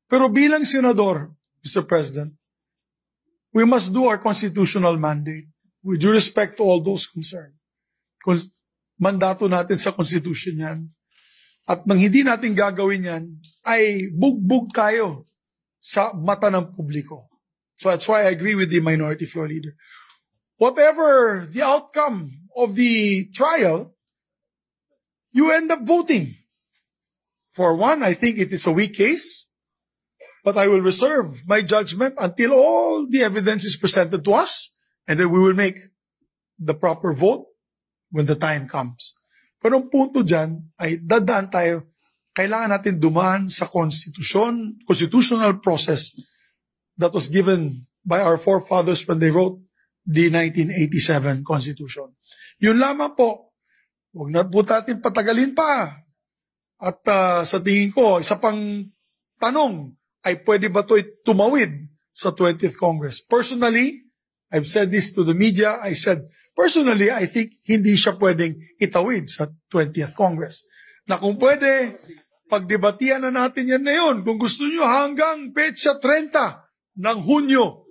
Pero bilang senador, Mr. President, we must do our constitutional mandate with due respect to all those concerned. Mandato natin sa Constitution yan. At nang hindi natin gagawin yan, ay bugbog tayo sa mata ng publiko. So that's why I agree with the Minority Floor Leader. Whatever the outcome of the trial, you end up voting. For one, I think it is a weak case, but I will reserve my judgment until all the evidence is presented to us, and then we will make the proper vote when the time comes. Pero ang punto dyan ay dadaan tayo, kailangan natin dumaan sa constitutional process that was given by our forefathers when they wrote the 1987 Constitution. Yun lamang po, huwag na po natin patagalin pa. At sa tingin ko, isa pang tanong, ay pwede ba ito tumawid sa 20th Congress? Personally, I've said this to the media, personally, I think hindi siya pwedeng itawid sa 20th Congress. Na kung pwede, pagdebatihan na natin yan ngayon. Kung gusto nyo hanggang petsa 30 ng Hunyo,